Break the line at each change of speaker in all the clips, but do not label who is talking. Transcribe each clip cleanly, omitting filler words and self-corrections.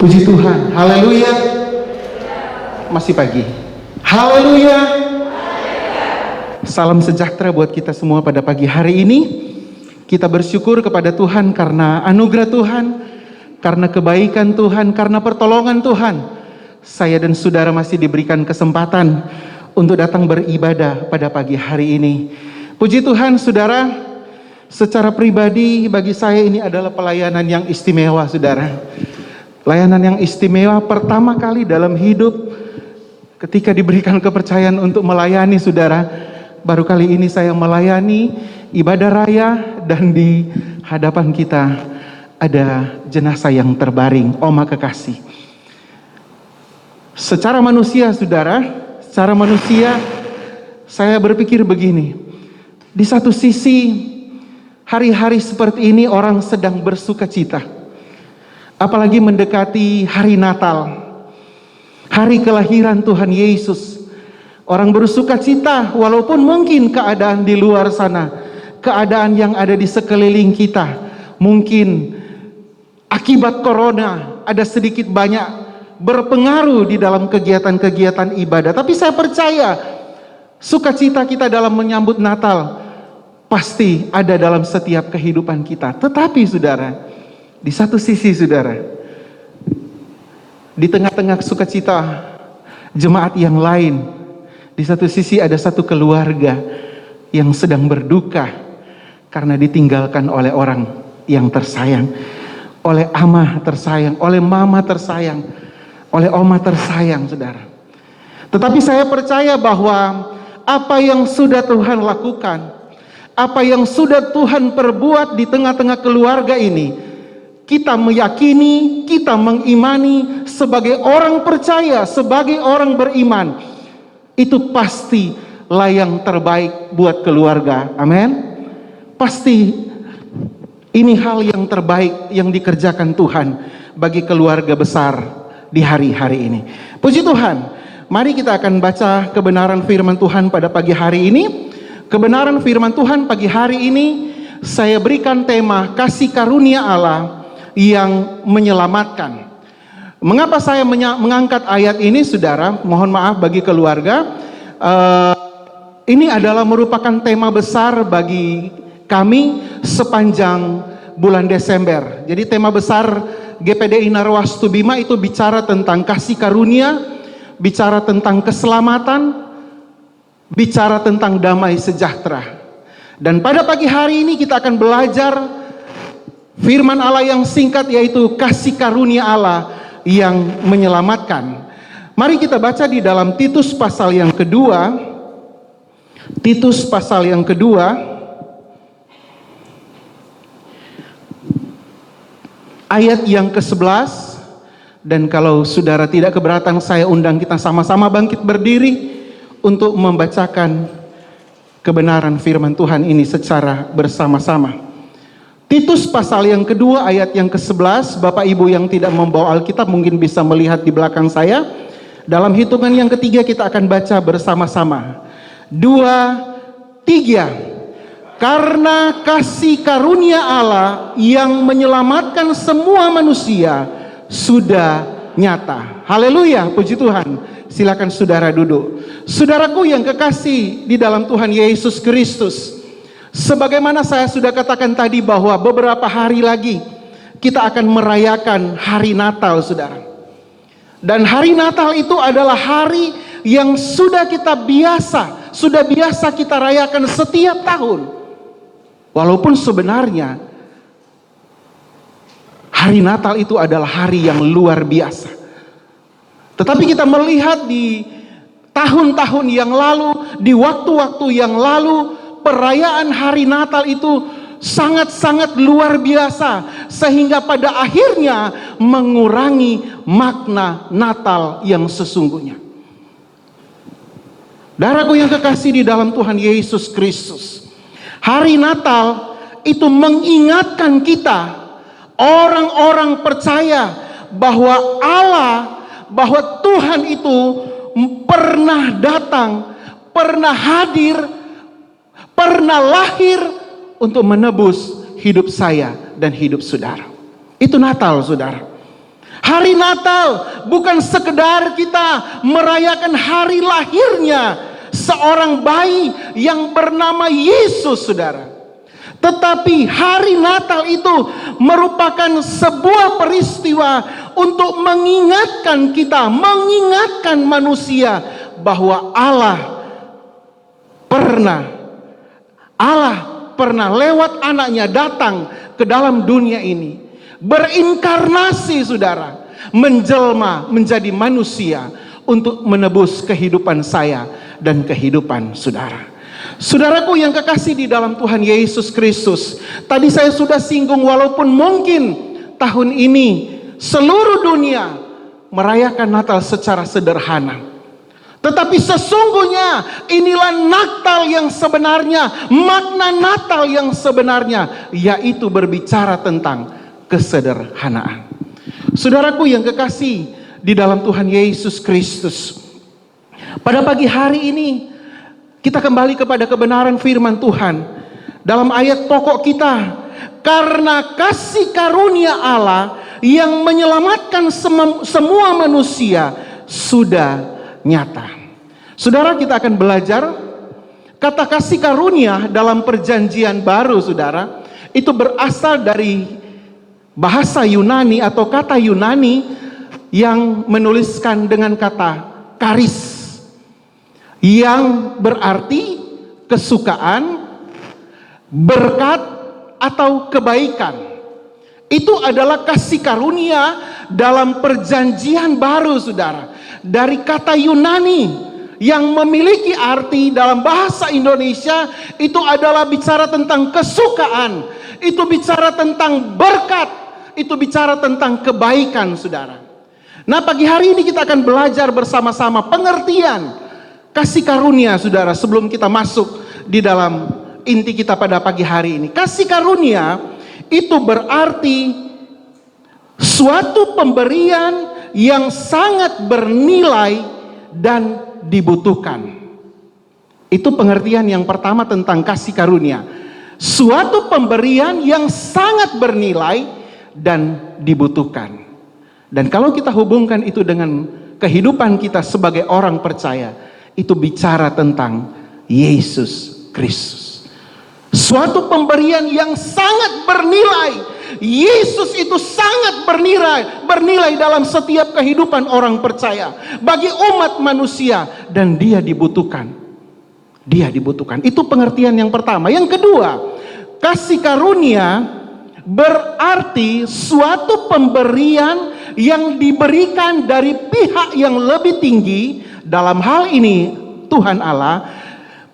Puji Tuhan, haleluya. Masih pagi. Haleluya. Salam sejahtera buat kita semua pada pagi hari ini. Kita bersyukur kepada Tuhan karena anugerah Tuhan, karena kebaikan Tuhan, karena pertolongan Tuhan. Saya dan saudara masih diberikan kesempatan untuk datang beribadah pada pagi hari ini. Puji Tuhan, saudara, secara pribadi bagi saya ini adalah pelayanan yang istimewa, saudara. Pelayanan yang istimewa pertama kali dalam hidup ketika diberikan kepercayaan untuk melayani, saudara. Baru kali ini saya melayani ibadah raya dan di hadapan kita ada jenazah yang terbaring, Oma Kekasih. Secara manusia, saudara, secara manusia saya berpikir begini. Di satu sisi hari-hari seperti ini orang sedang bersuka cita. Apalagi mendekati hari Natal, hari kelahiran Tuhan Yesus. Orang bersuka cita walaupun mungkin keadaan di luar sana, keadaan yang ada di sekeliling kita, mungkin akibat corona ada sedikit banyak berpengaruh di dalam kegiatan-kegiatan ibadah. Tapi saya percaya sukacita kita dalam menyambut Natal pasti ada dalam setiap kehidupan kita. Tetapi saudara, di satu sisi, saudara, di tengah-tengah sukacita jemaat yang lain, di satu sisi ada satu keluarga yang sedang berduka karena ditinggalkan oleh orang yang tersayang, oleh amah tersayang, oleh mama tersayang, oleh oma tersayang, saudara. Tetapi saya percaya bahwa apa yang sudah Tuhan lakukan, apa yang sudah Tuhan perbuat di tengah-tengah keluarga ini, kita meyakini, kita mengimani sebagai orang percaya, sebagai orang beriman, itu pastilah yang terbaik buat keluarga. Amin. Pasti ini hal yang terbaik yang dikerjakan Tuhan bagi keluarga besar di hari-hari ini. Puji Tuhan. Mari kita akan baca kebenaran firman Tuhan pada pagi hari ini. Kebenaran firman Tuhan pagi hari ini saya berikan tema kasih karunia Allah yang menyelamatkan. Mengapa saya mengangkat ayat ini, saudara? Mohon maaf bagi keluarga. Ini adalah merupakan tema besar bagi kami sepanjang bulan Desember. Jadi tema besar GPDI Narwastu Bima itu bicara tentang kasih karunia, bicara tentang keselamatan, bicara tentang damai sejahtera. Dan pada pagi hari ini kita akan belajar firman Allah yang singkat, yaitu kasih karunia Allah yang menyelamatkan. Mari kita baca di dalam Titus pasal yang kedua. Titus pasal yang kedua, ayat yang ke-11. Dan kalau saudara tidak keberatan, saya undang kita sama-sama bangkit berdiri untuk membacakan kebenaran firman Tuhan ini secara bersama-sama. Titus pasal yang kedua ayat yang ke-11. Bapak Ibu yang tidak membawa Alkitab mungkin bisa melihat di belakang saya. Dalam hitungan yang ketiga kita akan baca bersama-sama. 2, 3. Karena kasih karunia Allah yang menyelamatkan semua manusia sudah nyata. Haleluya, puji Tuhan. Silakan saudara duduk. Saudaraku yang kekasih di dalam Tuhan Yesus Kristus, sebagaimana saya sudah katakan tadi bahwa beberapa hari lagi kita akan merayakan hari Natal, saudara. Dan hari Natal itu adalah hari yang sudah biasa kita rayakan setiap tahun. Walaupun sebenarnya hari Natal itu adalah hari yang luar biasa. Tetapi kita melihat di tahun-tahun yang lalu, di waktu-waktu yang lalu, perayaan hari Natal itu sangat-sangat luar biasa, sehingga pada akhirnya mengurangi makna Natal yang sesungguhnya. Saudaraku yang kekasih di dalam Tuhan Yesus Kristus, hari Natal itu mengingatkan kita, orang-orang percaya, bahwa bahwa Tuhan itu pernah datang, pernah hadir, pernah lahir untuk menebus hidup saya dan hidup saudara. Itu Natal, saudara. Hari Natal bukan sekedar kita merayakan hari lahirnya seorang bayi yang bernama Yesus, saudara. Tetapi hari Natal itu merupakan sebuah peristiwa untuk mengingatkan kita, mengingatkan manusia bahwa Allah pernah lewat anaknya datang ke dalam dunia ini, berinkarnasi, saudara, menjelma menjadi manusia untuk menebus kehidupan saya dan kehidupan saudara. Saudaraku yang kekasih di dalam Tuhan Yesus Kristus, tadi saya sudah singgung, walaupun mungkin tahun ini seluruh dunia merayakan Natal secara sederhana, tetapi sesungguhnya inilah Natal yang sebenarnya, makna Natal yang sebenarnya, yaitu berbicara tentang kesederhanaan. Saudaraku yang kekasih di dalam Tuhan Yesus Kristus, pada pagi hari ini kita kembali kepada kebenaran firman Tuhan dalam ayat pokok kita. Karena kasih karunia Allah yang menyelamatkan semua manusia sudah nyata. Saudara, kita akan belajar kata kasih karunia dalam perjanjian baru, saudara. Itu berasal dari bahasa Yunani atau kata Yunani yang menuliskan dengan kata karis, yang berarti kesukaan, berkat, atau kebaikan. Itu adalah kasih karunia dalam perjanjian baru, saudara. Dari kata Yunani yang memiliki arti dalam bahasa Indonesia, itu adalah bicara tentang kesukaan, itu bicara tentang berkat, itu bicara tentang kebaikan, saudara. Nah, pagi hari ini kita akan belajar bersama-sama pengertian kasih karunia, saudara, sebelum kita masuk di dalam inti kita pada pagi hari ini. Kasih karunia itu berarti suatu pemberian yang sangat bernilai dan dibutuhkan. Itu pengertian yang pertama tentang kasih karunia. Suatu pemberian yang sangat bernilai dan dibutuhkan. Dan kalau kita hubungkan itu dengan kehidupan kita sebagai orang percaya, itu bicara tentang Yesus Kristus. Suatu pemberian yang sangat bernilai. Yesus itu sangat bernilai dalam setiap kehidupan orang percaya, bagi umat manusia, dan dia dibutuhkan. Dia dibutuhkan. Itu pengertian yang pertama. Yang kedua, kasih karunia berarti suatu pemberian yang diberikan dari pihak yang lebih tinggi, dalam hal ini Tuhan Allah,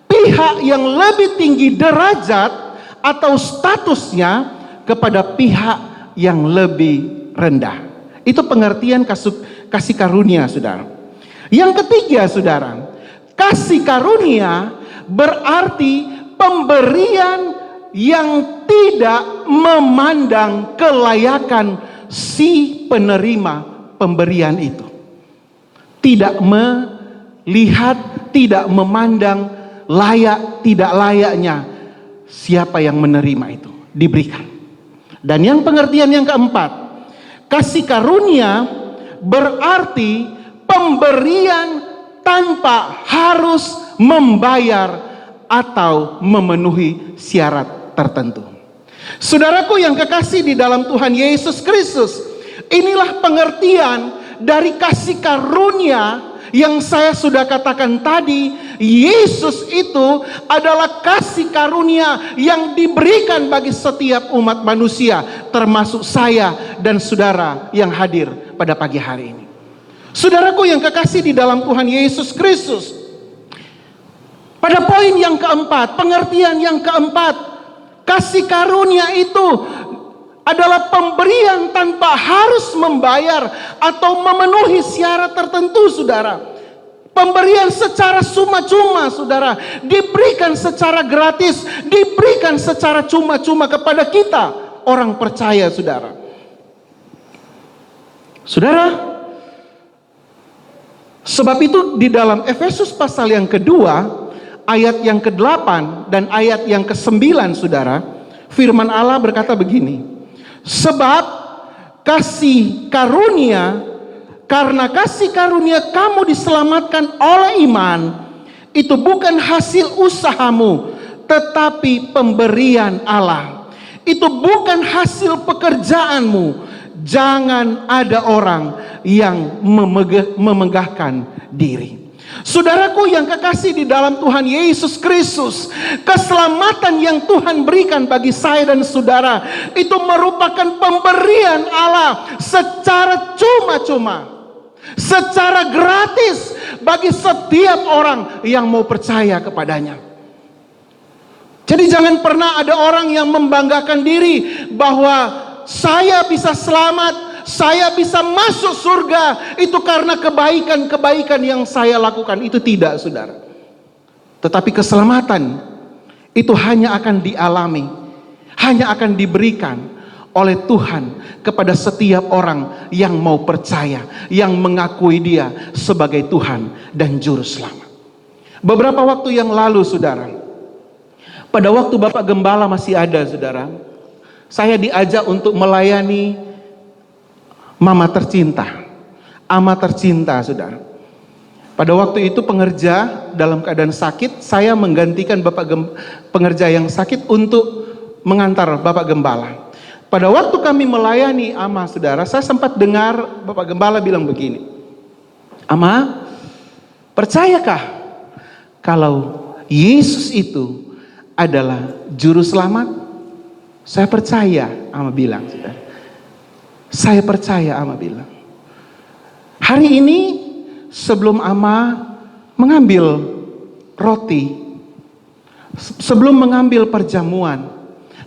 pihak yang lebih tinggi derajat atau statusnya kepada pihak yang lebih rendah. Itu pengertian kasih karunia, saudara. Yang ketiga, saudara, kasih karunia berarti pemberian yang tidak memandang kelayakan si penerima pemberian itu. Tidak melihat, tidak memandang layak tidak layaknya siapa yang menerima itu diberikan. Dan yang pengertian yang keempat, kasih karunia berarti pemberian tanpa harus membayar atau memenuhi syarat tertentu. Saudaraku yang kekasih di dalam Tuhan Yesus Kristus, inilah pengertian dari kasih karunia yang saya sudah katakan tadi. Yesus itu adalah kasih karunia yang diberikan bagi setiap umat manusia, termasuk saya dan saudara yang hadir pada pagi hari ini. Saudaraku yang kekasih di dalam Tuhan Yesus Kristus, pada poin yang keempat, pengertian yang keempat, kasih karunia itu adalah pemberian tanpa harus membayar atau memenuhi syarat tertentu, saudara. Pemberian secara cuma-cuma, saudara. Diberikan secara gratis, diberikan secara cuma-cuma kepada kita, orang percaya, saudara. Saudara, sebab itu di dalam Efesus pasal yang kedua, ayat yang ke-8 dan ayat yang ke-9, saudara, firman Allah berkata begini. Sebab kasih karunia, karena kasih karunia kamu diselamatkan oleh iman. Itu bukan hasil usahamu, tetapi pemberian Allah. Itu bukan hasil pekerjaanmu. Jangan ada orang yang memegahkan diri. Saudaraku yang kekasih di dalam Tuhan Yesus Kristus, keselamatan yang Tuhan berikan bagi saya dan saudara itu merupakan pemberian Allah secara cuma-cuma, secara gratis bagi setiap orang yang mau percaya kepadanya. Jadi jangan pernah ada orang yang membanggakan diri bahwa saya bisa selamat, saya bisa masuk surga itu karena kebaikan-kebaikan yang saya lakukan. Itu tidak, saudara. Tetapi keselamatan itu hanya akan dialami, hanya akan diberikan oleh Tuhan kepada setiap orang yang mau percaya, yang mengakui Dia sebagai Tuhan dan Juru Selamat. Beberapa waktu yang lalu, saudara, pada waktu Bapak Gembala masih ada, saudara, saya diajak untuk melayani mama tercinta, ama tercinta, saudara. Pada waktu itu pengerja dalam keadaan sakit, saya menggantikan pengerja yang sakit untuk mengantar Bapak Gembala. Pada waktu kami melayani ama, saudara, saya sempat dengar Bapak Gembala bilang begini, "Ama, percayakah kalau Yesus itu adalah Juru Selamat?" Saya percaya, ama bilang, saudara. Saya percaya, ama bilang. Hari ini sebelum ama mengambil roti, sebelum mengambil perjamuan,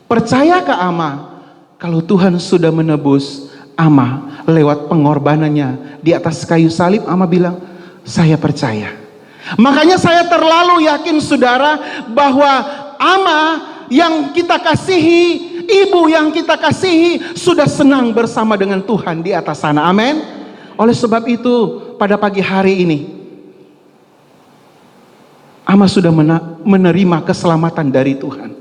percayakah ama kalau Tuhan sudah menebus ama lewat pengorbanannya di atas kayu salib? Ama bilang, saya percaya. Makanya saya terlalu yakin, saudara, bahwa ama yang kita kasihi, ibu yang kita kasihi sudah senang bersama dengan Tuhan di atas sana. Amin. Oleh sebab itu pada pagi hari ini ama sudah menerima keselamatan dari Tuhan.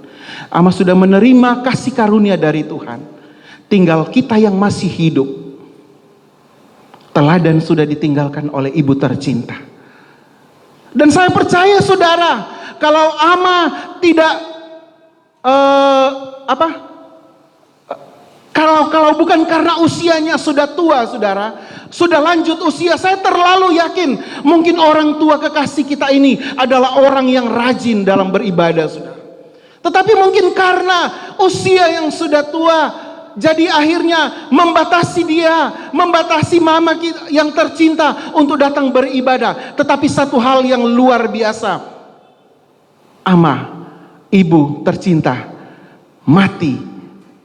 Ama sudah menerima kasih karunia dari Tuhan. Tinggal kita yang masih hidup, teladan sudah ditinggalkan oleh ibu tercinta. Dan saya percaya, saudara, kalau ama tidak kalau bukan karena usianya sudah tua, saudara, sudah lanjut usia, saya terlalu yakin mungkin orang tua kekasih kita ini adalah orang yang rajin dalam beribadah, saudara. Tetapi mungkin karena usia yang sudah tua, jadi akhirnya membatasi dia, membatasi mama kita yang tercinta untuk datang beribadah. Tetapi satu hal yang luar biasa, ama, ibu tercinta, mati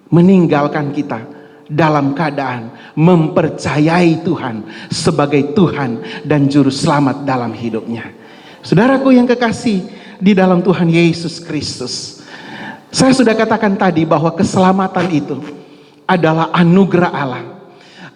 meninggalkan kita dalam keadaan mempercayai Tuhan sebagai Tuhan dan Juru Selamat dalam hidupnya. Saudaraku yang kekasih di dalam Tuhan Yesus Kristus, saya sudah katakan tadi bahwa keselamatan itu adalah anugerah Allah,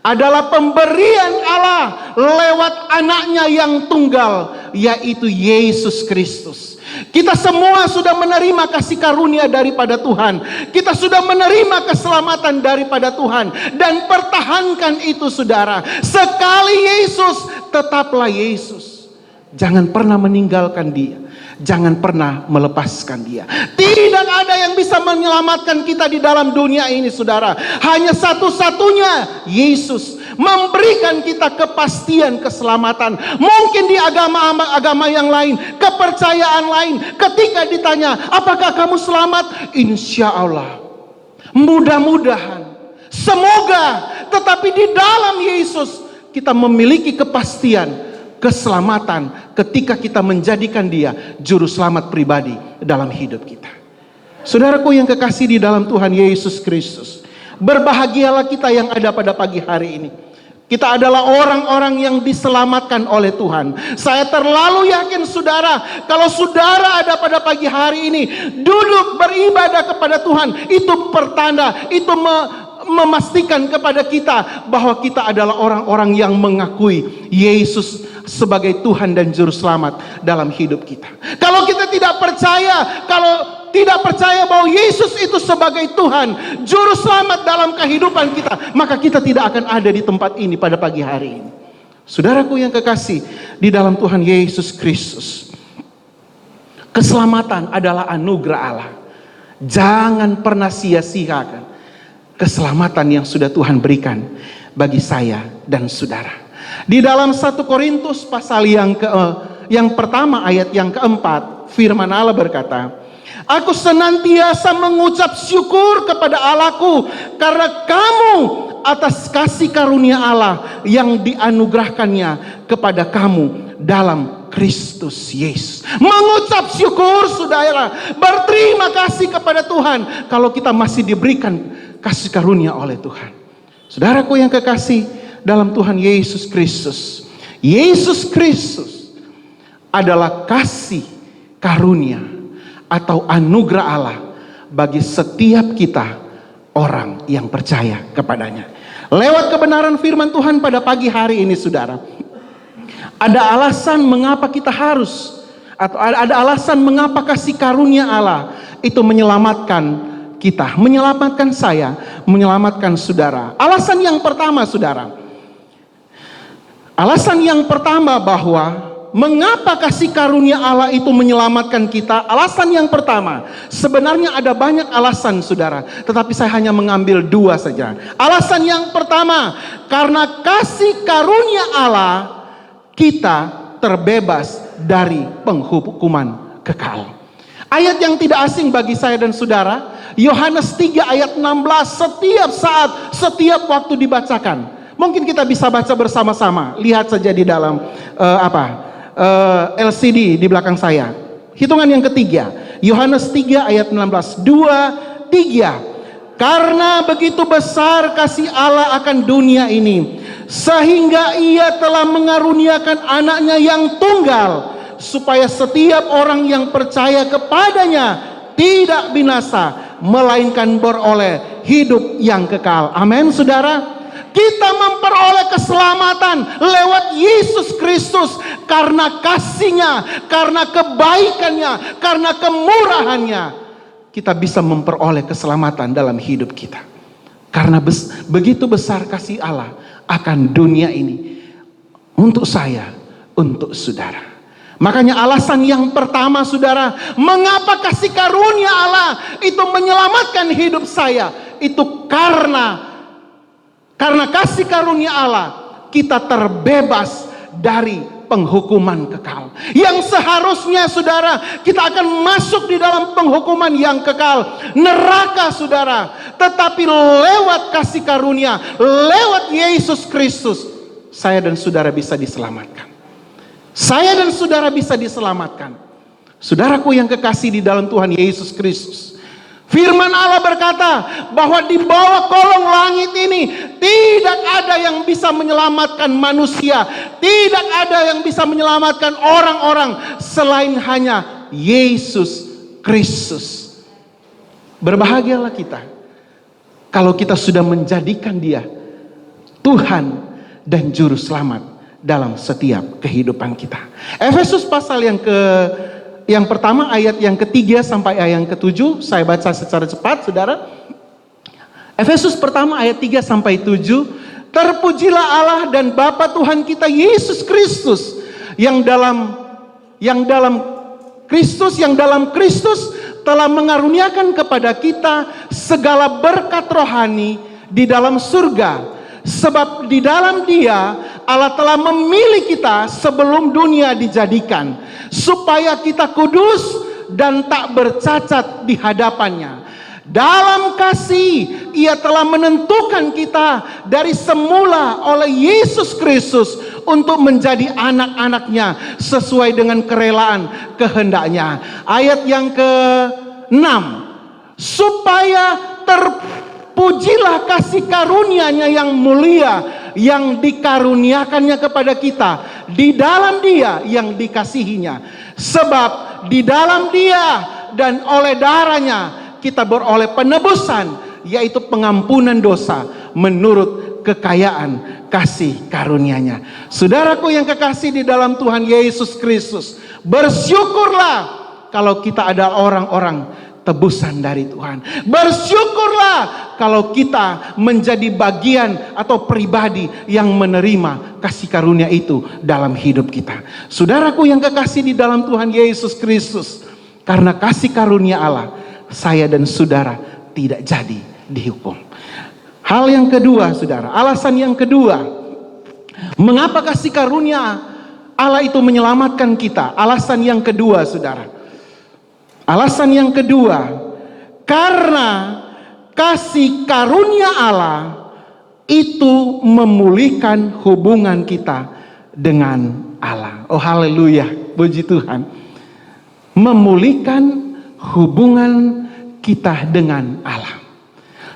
adalah pemberian Allah lewat anaknya yang tunggal, yaitu Yesus Kristus. Kita semua sudah menerima kasih karunia daripada Tuhan. Kita sudah menerima keselamatan daripada Tuhan. Dan pertahankan itu, saudara. Sekali Yesus, tetaplah Yesus. Jangan pernah meninggalkan Dia. Jangan pernah melepaskan Dia. Tidak ada yang bisa menyelamatkan kita di dalam dunia ini, saudara. Hanya satu-satunya Yesus memberikan kita kepastian keselamatan. Mungkin di agama-agama yang lain, kepercayaan lain, ketika ditanya, apakah kamu selamat? Insya Allah, mudah-mudahan, semoga. Tetapi di dalam Yesus kita memiliki kepastian keselamatan ketika kita menjadikan Dia Juru Selamat pribadi dalam hidup kita. Saudaraku yang kekasih di dalam Tuhan Yesus Kristus, berbahagialah kita yang ada pada pagi hari ini. Kita adalah orang-orang yang diselamatkan oleh Tuhan. Saya terlalu yakin, saudara, kalau saudara ada pada pagi hari ini duduk beribadah kepada Tuhan, itu pertanda, itu memastikan kepada kita bahwa kita adalah orang-orang yang mengakui Yesus sebagai Tuhan dan Juru Selamat dalam hidup kita. Kalau kita tidak percaya, kalau tidak percaya bahwa Yesus itu sebagai Tuhan, Juru Selamat dalam kehidupan kita, maka kita tidak akan ada di tempat ini pada pagi hari ini. Saudaraku yang kekasih di dalam Tuhan Yesus Kristus, keselamatan adalah anugerah Allah. Jangan pernah sia-siakan keselamatan yang sudah Tuhan berikan bagi saya dan saudara. Di dalam 1 Korintus pasal yang pertama ayat yang keempat, firman Allah berkata, aku senantiasa mengucap syukur kepada Allahku karena kamu atas kasih karunia Allah yang dianugerahkannya kepada kamu dalam Kristus Yesus. Mengucap syukur, saudara, berterima kasih kepada Tuhan kalau kita masih diberikan kasih karunia oleh Tuhan. Saudaraku yang kekasih dalam Tuhan Yesus Kristus, Yesus Kristus adalah kasih karunia atau anugerah Allah bagi setiap kita orang yang percaya kepadanya. Lewat kebenaran firman Tuhan pada pagi hari ini, saudara, ada alasan mengapa kita harus, atau ada alasan mengapa kasih karunia Allah itu menyelamatkan kita, menyelamatkan saya, menyelamatkan saudara. Alasan yang pertama, saudara, alasan yang pertama bahwa mengapa kasih karunia Allah itu menyelamatkan kita? Alasan yang pertama, sebenarnya ada banyak alasan, saudara, tetapi saya hanya mengambil 2 saja. Alasan yang pertama, karena kasih karunia Allah, kita terbebas dari penghukuman kekal. Ayat yang tidak asing bagi saya dan saudara, Yohanes 3 ayat 16, setiap saat, setiap waktu dibacakan. Mungkin kita bisa baca bersama-sama. Lihat saja di dalam LCD di belakang saya. Hitungan yang ketiga, Yohanes 3 ayat 16, 2, 3. Karena begitu besar kasih Allah akan dunia ini, sehingga ia telah mengaruniakan anaknya yang tunggal, supaya setiap orang yang percaya kepadanya tidak binasa, melainkan beroleh hidup yang kekal. Amin, saudara. Kita memperoleh keselamatan lewat Yesus Kristus karena kasih-Nya, karena kebaikannya, karena kemurahannya. Kita bisa memperoleh keselamatan dalam hidup kita. Karena begitu besar kasih Allah akan dunia ini, untuk saya, untuk saudara. Makanya alasan yang pertama, saudara, mengapa kasih karunia Allah itu menyelamatkan hidup saya, itu karena kasih karunia Allah kita terbebas dari penghukuman kekal. Yang seharusnya, saudara, kita akan masuk di dalam penghukuman yang kekal, neraka, saudara. Tetapi lewat kasih karunia, lewat Yesus Kristus, saya dan saudara bisa diselamatkan. Saya dan saudara bisa diselamatkan. Saudaraku yang kekasih di dalam Tuhan Yesus Kristus, firman Allah berkata bahwa di bawah kolong langit ini tidak ada yang bisa menyelamatkan manusia, tidak ada yang bisa menyelamatkan orang-orang selain hanya Yesus Kristus. Berbahagialah kita kalau kita sudah menjadikan Dia Tuhan dan Juru Selamat dalam setiap kehidupan kita. Efesus pasal yang pertama ayat yang ketiga sampai ayat yang ketujuh, saya baca secara cepat, saudara. Efesus pertama ayat 3 sampai 7. Terpujilah Allah dan Bapa Tuhan kita Yesus Kristus, yang dalam Kristus telah mengaruniakan kepada kita segala berkat rohani di dalam surga. Sebab di dalam Dia Allah telah memilih kita sebelum dunia dijadikan, supaya kita kudus dan tak bercacat di hadapannya. Dalam kasih Ia telah menentukan kita dari semula oleh Yesus Kristus untuk menjadi anak-anaknya sesuai dengan kerelaan kehendaknya. Ayat yang ke-6, supaya terpujilah kasih karunia-Nya yang mulia yang dikaruniakannya kepada kita di dalam Dia yang dikasihinya. Sebab di dalam Dia dan oleh darahnya kita beroleh penebusan, yaitu pengampunan dosa menurut kekayaan kasih karunia-Nya. Saudaraku yang kekasih di dalam Tuhan Yesus Kristus, bersyukurlah kalau kita ada orang-orang tebusan dari Tuhan. Bersyukurlah kalau kita menjadi bagian atau pribadi yang menerima kasih karunia itu dalam hidup kita. Saudaraku yang kekasih di dalam Tuhan Yesus Kristus, karena kasih karunia Allah, saya dan saudara tidak jadi dihukum. Hal yang kedua, saudara, alasan yang kedua, mengapa kasih karunia Allah itu menyelamatkan kita? Alasan yang kedua, saudara. Alasan yang kedua, karena kasih karunia Allah itu memulihkan hubungan kita dengan Allah. Oh haleluya, puji Tuhan. Memulihkan hubungan kita dengan Allah.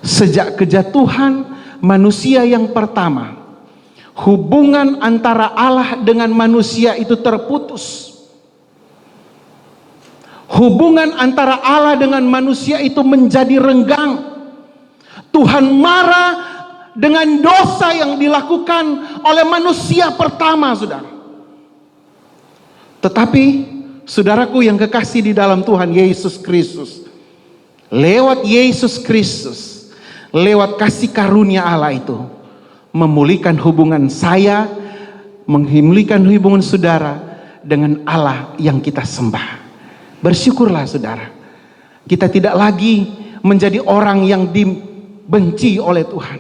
Sejak kejatuhan manusia yang pertama, hubungan antara Allah dengan manusia itu terputus. Hubungan antara Allah dengan manusia itu menjadi renggang. Tuhan marah dengan dosa yang dilakukan oleh manusia pertama, saudara. Tetapi, saudaraku yang kekasih di dalam Tuhan Yesus Kristus, lewat Yesus Kristus, lewat kasih karunia Allah itu, memulihkan hubungan saya, memulihkan hubungan saudara dengan Allah yang kita sembah. Bersyukurlah saudara, kita tidak lagi menjadi orang yang dibenci oleh Tuhan.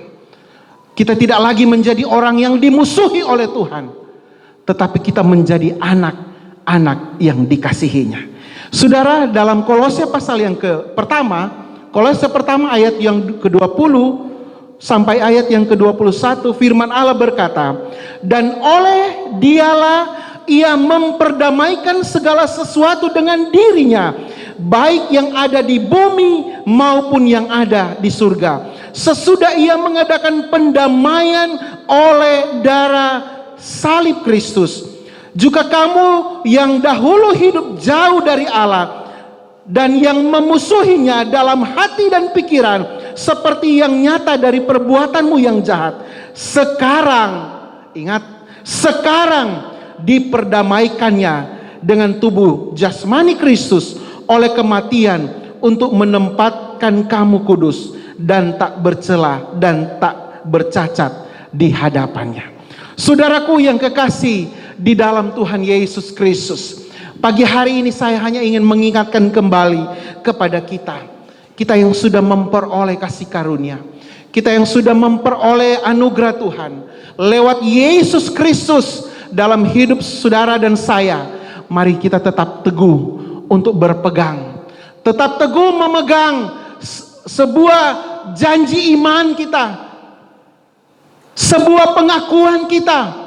Kita tidak lagi menjadi orang yang dimusuhi oleh Tuhan, tetapi kita menjadi anak-anak yang dikasihinya. Saudara, dalam Kolose pasal yang pertama, Kolose pertama ayat yang ke-20 sampai ayat yang ke-21, firman Allah berkata, dan oleh Dialah Ia memperdamaikan segala sesuatu dengan dirinya, baik yang ada di bumi maupun yang ada di surga. Sesudah Ia mengadakan pendamaian oleh darah salib Kristus. Juga kamu yang dahulu hidup jauh dari Allah dan yang memusuhinya dalam hati dan pikiran, seperti yang nyata dari perbuatanmu yang jahat, sekarang, ingat, sekarang diperdamaikannya dengan tubuh jasmani Kristus oleh kematian, untuk menempatkan kamu kudus dan tak bercela dan tak bercacat di hadapannya. Saudaraku yang kekasih di dalam Tuhan Yesus Kristus, pagi hari ini saya hanya ingin mengingatkan kembali kepada kita yang sudah memperoleh kasih karunia, kita yang sudah memperoleh anugerah Tuhan lewat Yesus Kristus dalam hidup saudara dan saya. Mari kita tetap teguh untuk berpegang, tetap teguh memegang sebuah janji iman kita, sebuah pengakuan kita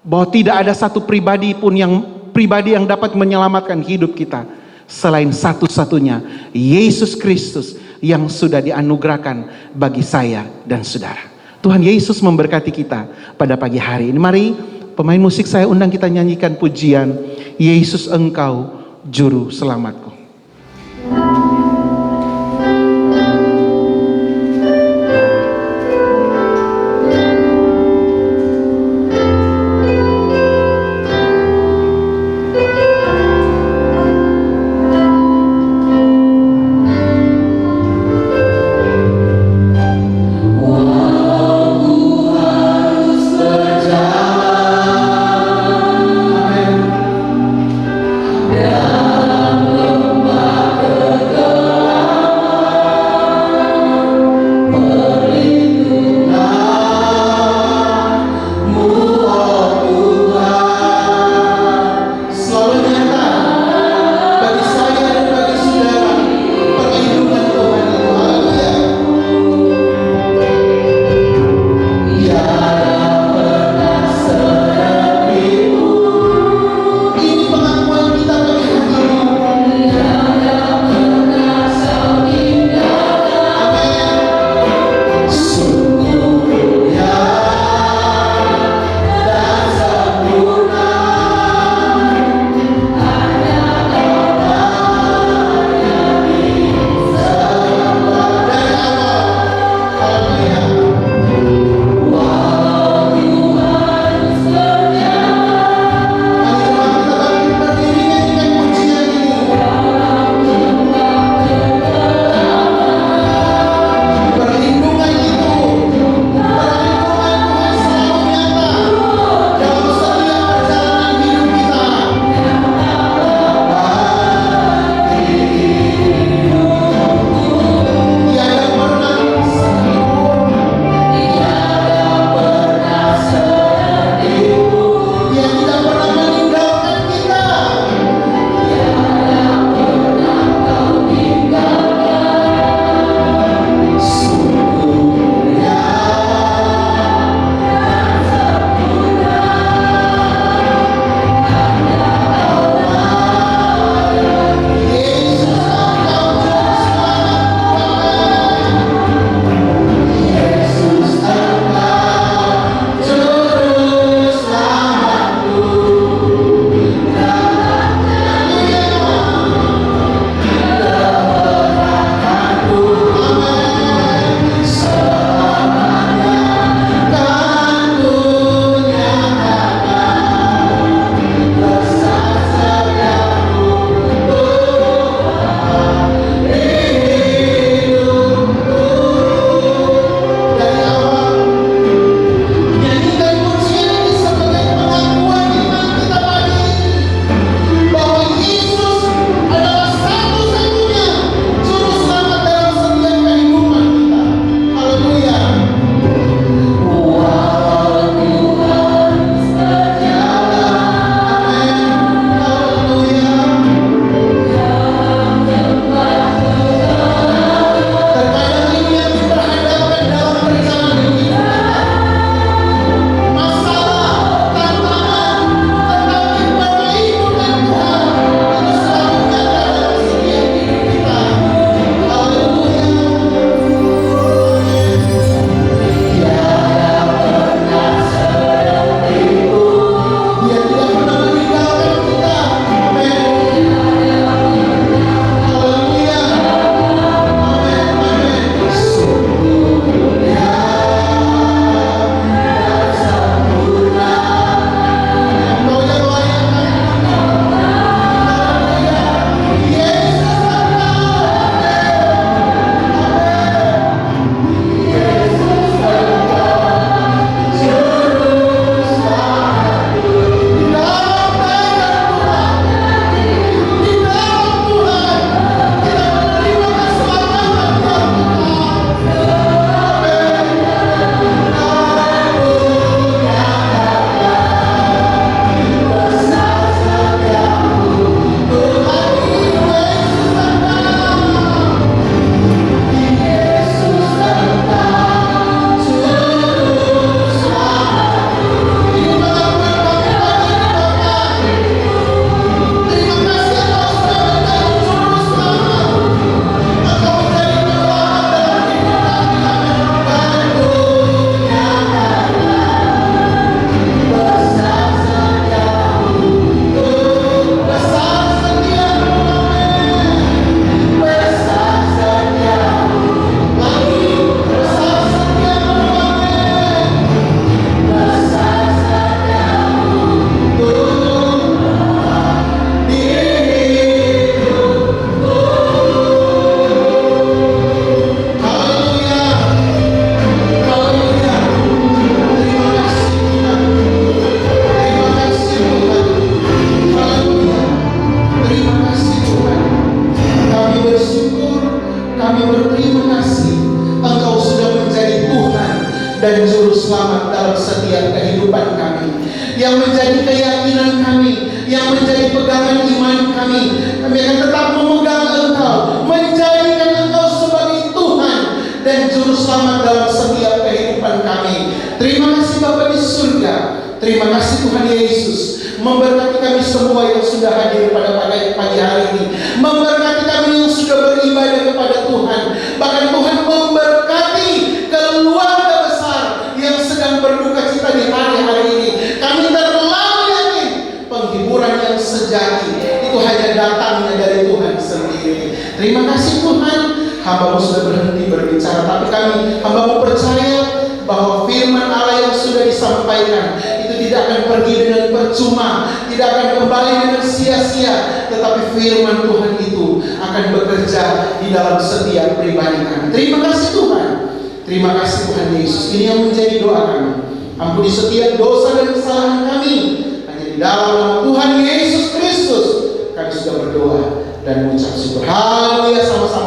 bahwa tidak ada satu pribadi yang dapat menyelamatkan hidup kita selain satu-satunya Yesus Kristus yang sudah dianugerahkan bagi saya dan saudara. Tuhan Yesus memberkati kita pada pagi hari ini. Mari pemain musik saya undang kita nyanyikan pujian Yesus Engkau Juru Selamatku.
Dalam
dan Juru Selamat dalam setiap kehidupan kami, yang menjadi keyakinan kami, yang menjadi pegangan iman kami. Kami akan tetap memegang Engkau, menjadikan Engkau sebagai Tuhan dan Juru Selamat dalam setiap kehidupan kami. Terima kasih Bapa di surga. Terima kasih Tuhan Yesus, memberkati kami semua yang sudah hadir pada pagi hari ini, memberkati kami yang sudah beribadah kepada Tuhan. Bahkan Tuhan memberkati keluarga besar yang sedang berduka cita di hari-hari ini. Kami terlalu yakin penghiburan yang sejati itu hanya datangnya dari Tuhan sendiri. Terima kasih Tuhan, hamba-Mu sudah berhenti berbicara, tapi kami hamba-Mu percaya bahwa firman Allah yang sudah disampaikan itu tidak akan pergi dengan percuma, tidak akan kembali dengan sia-sia, tetapi firman Tuhan itu akan bekerja di dalam setiap pribadi kami. Terima kasih Tuhan. Terima kasih Tuhan Yesus. Ini yang menjadi doa kami. Ampuni setiap dosa dan kesalahan kami. Hanya di dalam nama Tuhan Yesus Kristus kami sudah berdoa dan mengucap syukur. Haleluya, sama-sama.